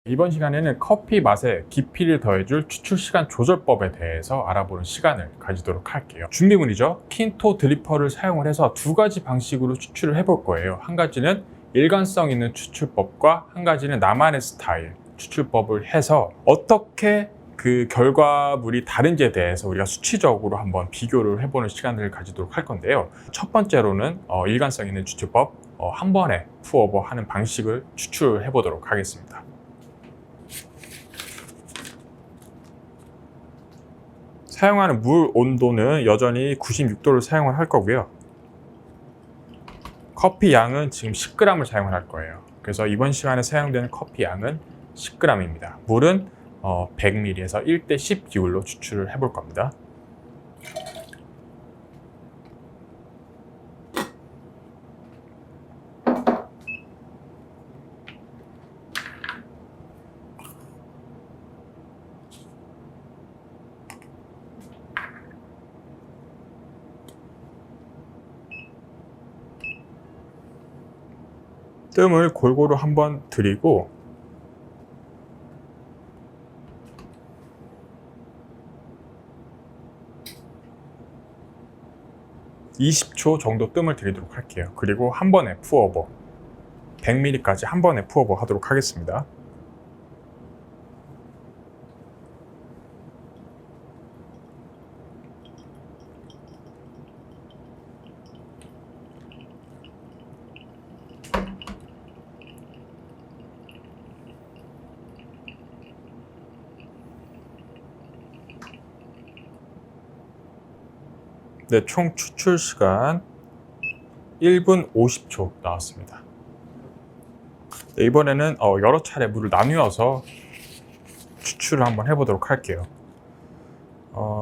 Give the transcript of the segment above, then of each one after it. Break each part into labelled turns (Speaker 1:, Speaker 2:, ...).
Speaker 1: 이번 시간에는 커피 맛에 깊이를 더해줄 추출시간 조절법에 대해서 알아보는 시간을 가지도록 할게요. 준비물이죠. 킨토 드리퍼를 사용을 해서 두 가지 방식으로 추출을 해볼 거예요. 한 가지는 일관성 있는 추출법과 한 가지는 나만의 스타일 추출법을 해서 어떻게 그 결과물이 다른지에 대해서 우리가 수치적으로 한번 비교를 해보는 시간을 가지도록 할 건데요. 첫 번째로는 일관성 있는 추출법, 한 번에 푸어버 하는 방식을 추출해 보도록 하겠습니다. 사용하는 물 온도는 여전히 96도를 사용을 할 거고요. 커피 양은 지금 10g을 사용을 할 거예요. 그래서 이번 시간에 사용되는 커피 양은 10g입니다. 물은 100ml에서 1:10 비율로 추출을 해볼 겁니다. 뜸을 골고루 한번 들이고 (20초) 정도 뜸을 들이도록 할게요. 그리고 한 번에 푸어버 100ml까지 한 번에 푸어버 하도록 하겠습니다. 네, 총 추출 시간 1분 50초 나왔습니다. 네, 이번에는 여러 차례 물을 나누어서 추출을 한번 해보도록 할게요.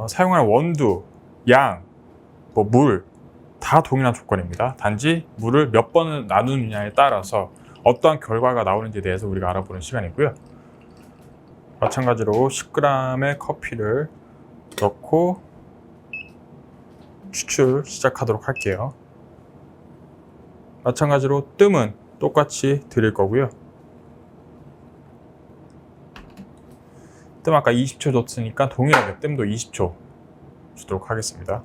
Speaker 1: 사용하는 원두, 양, 물 다 동일한 조건입니다. 단지 물을 몇 번을 나누느냐에 따라서 어떠한 결과가 나오는지에 대해서 우리가 알아보는 시간이고요. 마찬가지로 10g의 커피를 넣고 추출 시작하도록 할게요. 마찬가지로 뜸은 똑같이 드릴 거고요. 뜸 아까 20초 줬으니까 동일하게 뜸도 20초 주도록 하겠습니다.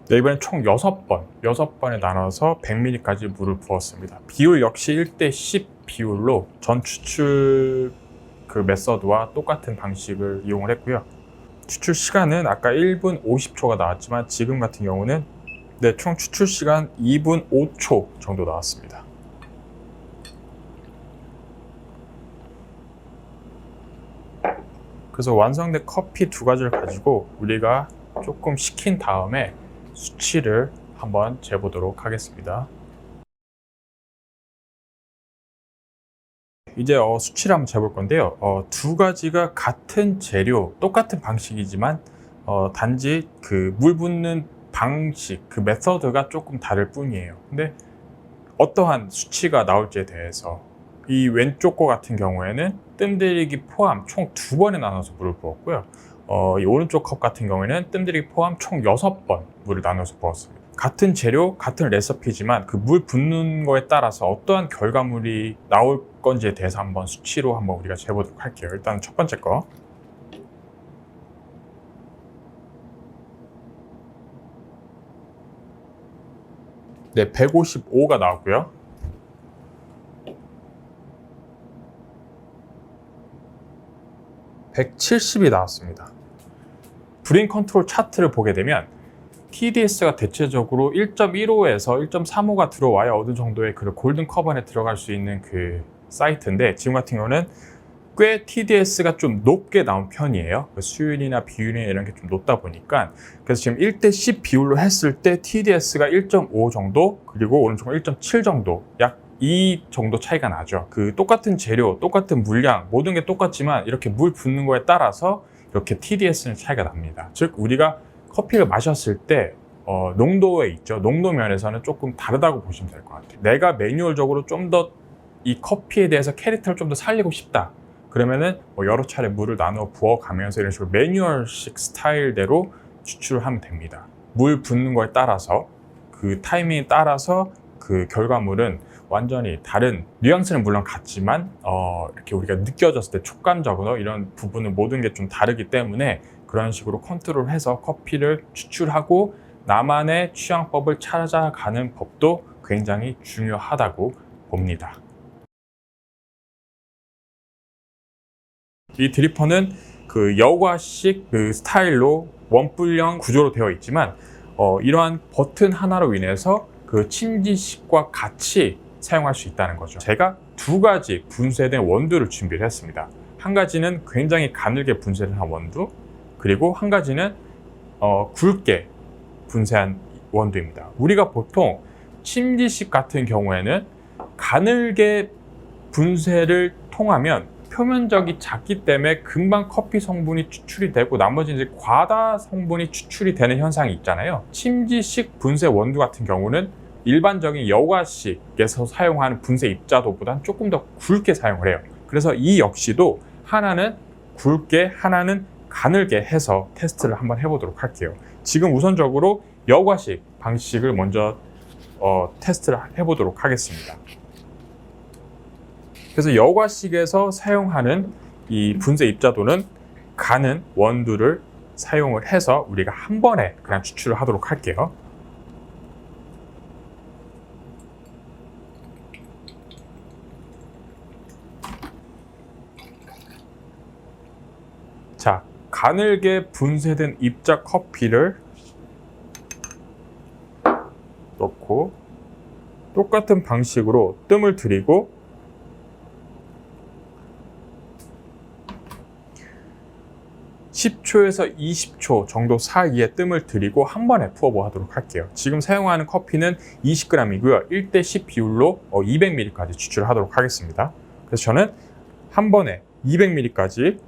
Speaker 1: 네, 이번엔 총 6번에 나눠서 100ml까지 물을 부었습니다. 비율 역시 1:10 비율로 전 추출 그 메서드와 똑같은 방식을 이용을 했고요. 추출 시간은 아까 1분 50초가 나왔지만 지금 같은 경우는 총 추출 시간 2분 5초 정도 나왔습니다. 그래서 완성된 커피 두 가지를 가지고 우리가 조금 식힌 다음에 수치를 한번 재보도록 하겠습니다. 이제 수치를 한번 재볼 건데요. 두 가지가 같은 재료, 똑같은 방식이지만 단지 그 물 붓는 방식, 그 메서드가 조금 다를 뿐이에요. 근데 어떠한 수치가 나올지에 대해서 이 왼쪽 거 같은 경우에는 뜸 들이기 포함 총 2번에 나눠서 물을 부었고요. 이 오른쪽 컵 같은 경우에는 뜸 들이기 포함 총 6번 물을 나눠서 부었습니다. 같은 재료, 같은 레시피지만 그 물 붓는 거에 따라서 어떠한 결과물이 나올 건지에 대해서 한번 수치로 한번 우리가 재보도록 할게요. 일단 첫 번째 거. 네, 155가 나왔고요. 170이 나왔습니다. 브린 컨트롤 차트를 보게 되면 TDS가 대체적으로 1.15에서 1.35가 들어와야 어느 정도의 그 골든 커번에 들어갈 수 있는 그 사이트인데, 지금 같은 경우는 꽤 TDS가 좀 높게 나온 편이에요. 수율이나 비율이나 이런 게 좀 높다 보니까. 그래서 지금 1대10 비율로 했을 때 TDS가 1.5 정도, 그리고 오른쪽은 1.7 정도, 약 2 정도 차이가 나죠. 그 똑같은 재료, 똑같은 물량, 모든 게 똑같지만 이렇게 물 붓는 거에 따라서 이렇게 TDS는 차이가 납니다. 즉 우리가 커피를 마셨을 때 농도에 있죠. 농도 면에서는 조금 다르다고 보시면 될 것 같아요. 내가 매뉴얼적으로 좀 더 이 커피에 대해서 캐릭터를 좀 더 살리고 싶다. 그러면은 여러 차례 물을 나누어 부어가면서 이런 식으로 매뉴얼식 스타일대로 추출을 하면 됩니다. 물 붓는 거에 따라서, 그 타이밍에 따라서 그 결과물은 완전히 다른, 뉘앙스는 물론 같지만 이렇게 우리가 느껴졌을 때 촉감적으로 이런 부분은 모든 게 좀 다르기 때문에 그런 식으로 컨트롤해서 커피를 추출하고 나만의 취향법을 찾아가는 법도 굉장히 중요하다고 봅니다. 이 드리퍼는 그 여과식 그 스타일로 원뿔형 구조로 되어 있지만 이러한 버튼 하나로 인해서 그 침지식과 같이 사용할 수 있다는 거죠. 제가 두 가지 분쇄된 원두를 준비를 했습니다. 한 가지는 굉장히 가늘게 분쇄를 한 원두, 그리고 한 가지는 굵게 분쇄한 원두입니다. 우리가 보통 침지식 같은 경우에는 가늘게 분쇄를 통하면 표면적이 작기 때문에 금방 커피 성분이 추출이 되고 나머지 이제 과다 성분이 추출이 되는 현상이 있잖아요. 침지식 분쇄 원두 같은 경우는 일반적인 여과식에서 사용하는 분쇄 입자도보다는 조금 더 굵게 사용을 해요. 그래서 이 역시도 하나는 굵게, 하나는 가늘게 해서 테스트를 한번 해보도록 할게요. 지금 우선적으로 여과식 방식을 먼저 테스트를 해보도록 하겠습니다. 그래서 여과식에서 사용하는 이 분쇄 입자도는 가는 원두를 사용을 해서 우리가 한 번에 그냥 추출을 하도록 할게요. 자, 가늘게 분쇄된 입자 커피를 넣고 똑같은 방식으로 뜸을 들이고 10초에서 20초 정도 사이에 뜸을 들이고 한 번에 부어보도록 할게요. 지금 사용하는 커피는 20g이고요. 1대10 비율로 200ml까지 추출하도록 하겠습니다. 그래서 저는 한 번에 200ml까지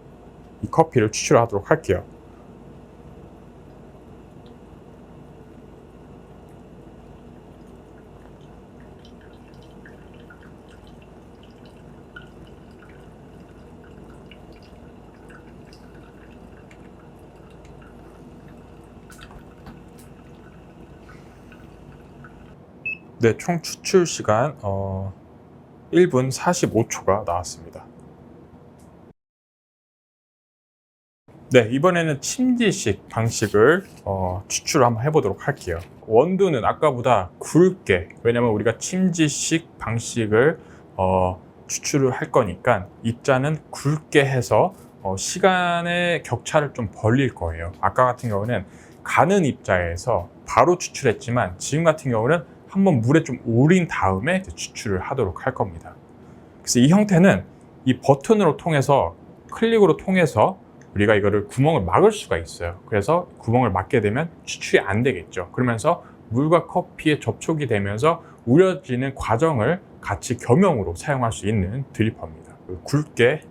Speaker 1: 이 커피를 추출하도록 할게요. 네, 총 추출 시간 1분 45초가 나왔습니다. 네, 이번에는 침지식 방식을 추출을 한번 해보도록 할게요. 원두는 아까보다 굵게, 왜냐면 우리가 침지식 방식을 추출을 할 거니까 입자는 굵게 해서 시간의 격차를 좀 벌릴 거예요. 아까 같은 경우는 가는 입자에서 바로 추출했지만 지금 같은 경우는 한번 물에 좀 우린 다음에 추출을 하도록 할 겁니다. 그래서 이 형태는 이 버튼으로 통해서, 클릭으로 통해서 우리가 이거를 구멍을 막을 수가 있어요. 그래서 구멍을 막게 되면 추출이 안 되겠죠. 그러면서 물과 커피에 접촉이 되면서 우려지는 과정을 같이 겸용으로 사용할 수 있는 드리퍼입니다. 굵게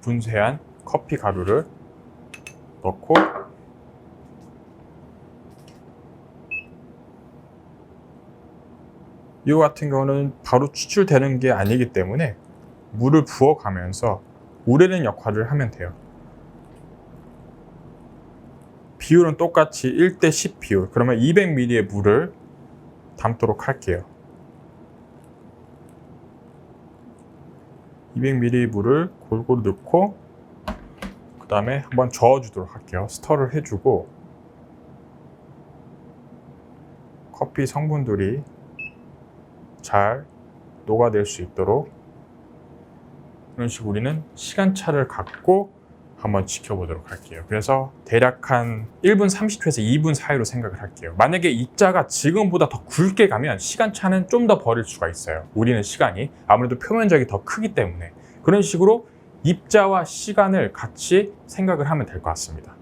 Speaker 1: 분쇄한 커피 가루를 넣고 이거 같은 경우는 바로 추출되는 게 아니기 때문에 물을 부어가면서 우려는 역할을 하면 돼요. 비율은 똑같이 1대10 비율, 그러면 200ml의 물을 담도록 할게요. 200ml 물을 골고루 넣고 그 다음에 한번 저어주도록 할게요. 스터를 해주고 커피 성분들이 잘 녹아낼 수 있도록 이런 식으로 우리는 시간차를 갖고 한번 지켜보도록 할게요. 그래서 대략 한 1분 30초에서 2분 사이로 생각을 할게요. 만약에 입자가 지금보다 더 굵게 가면 시간차는 좀 더 벌일 수가 있어요. 우리는 시간이 아무래도 표면적이 더 크기 때문에. 그런 식으로 입자와 시간을 같이 생각을 하면 될 것 같습니다.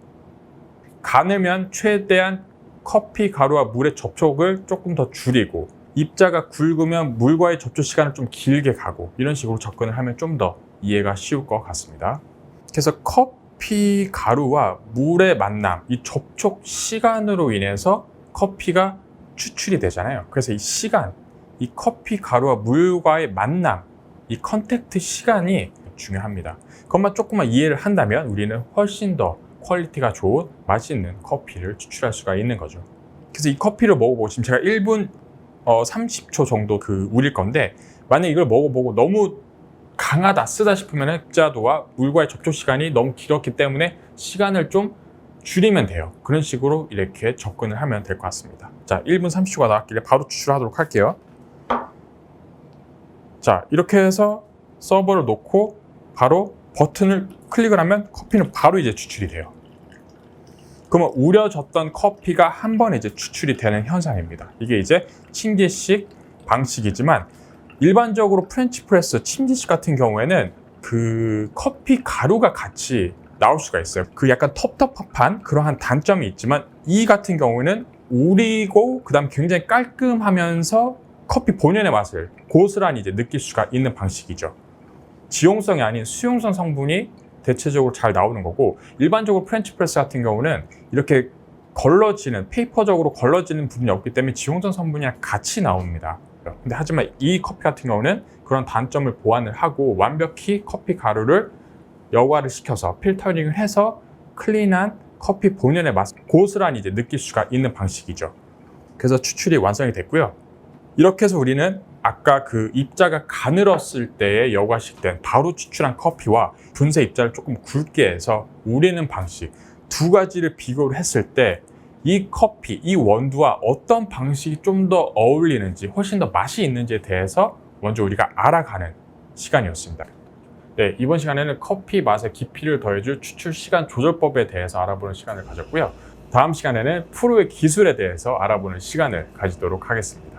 Speaker 1: 가늘면 최대한 커피 가루와 물의 접촉을 조금 더 줄이고, 입자가 굵으면 물과의 접촉 시간을 좀 길게 가고, 이런 식으로 접근을 하면 좀 더 이해가 쉬울 것 같습니다. 그래서 커피 가루와 물의 만남, 이 접촉 시간으로 인해서 커피가 추출이 되잖아요. 그래서 이 시간, 이 커피 가루와 물과의 만남, 이 컨택트 시간이 중요합니다. 그것만 조금만 이해를 한다면 우리는 훨씬 더 퀄리티가 좋은 맛있는 커피를 추출할 수가 있는 거죠. 그래서 이 커피를 먹어보고, 지금 제가 1분 30초 정도 우릴 건데, 만약 이걸 먹어보고 너무 강하다, 쓰다 싶으면 입자도와 물과의 접촉 시간이 너무 길었기 때문에 시간을 좀 줄이면 돼요. 그런 식으로 이렇게 접근을 하면 될 것 같습니다. 자, 1분 30초가 나왔길래 바로 추출하도록 할게요. 자, 이렇게 해서 서버를 놓고 바로 버튼을 클릭을 하면 커피는 바로 이제 추출이 돼요. 그러면 우려졌던 커피가 한 번에 이제 추출이 되는 현상입니다. 이게 이제 침기식 방식이지만, 일반적으로 프렌치 프레스 침기식 같은 경우에는 그 커피 가루가 같이 나올 수가 있어요. 그 약간 텁텁한 그러한 단점이 있지만, 이 같은 경우에는 우리고 그다음 굉장히 깔끔하면서 커피 본연의 맛을 고스란히 이제 느낄 수가 있는 방식이죠. 지용성이 아닌 수용성 성분이 대체적으로 잘 나오는 거고, 일반적으로 프렌치 프레스 같은 경우는 이렇게 걸러지는, 페이퍼적으로 걸러지는 부분이 없기 때문에 지용성 성분이랑 같이 나옵니다. 근데 하지만 이 커피 같은 경우는 그런 단점을 보완을 하고 완벽히 커피 가루를 여과를 시켜서 필터링을 해서 클린한 커피 본연의 맛을 고스란히 이제 느낄 수가 있는 방식이죠. 그래서 추출이 완성이 됐고요. 이렇게 해서 우리는 아까 그 입자가 가늘었을 때에 여과식된 바로 추출한 커피와 분쇄 입자를 조금 굵게 해서 우리는 방식, 두 가지를 비교를 했을 때 이 커피, 이 원두와 어떤 방식이 좀 더 어울리는지, 훨씬 더 맛이 있는지에 대해서 먼저 우리가 알아가는 시간이었습니다. 네, 이번 시간에는 커피 맛에 깊이를 더해줄 추출 시간 조절법에 대해서 알아보는 시간을 가졌고요. 다음 시간에는 프로의 기술에 대해서 알아보는 시간을 가지도록 하겠습니다.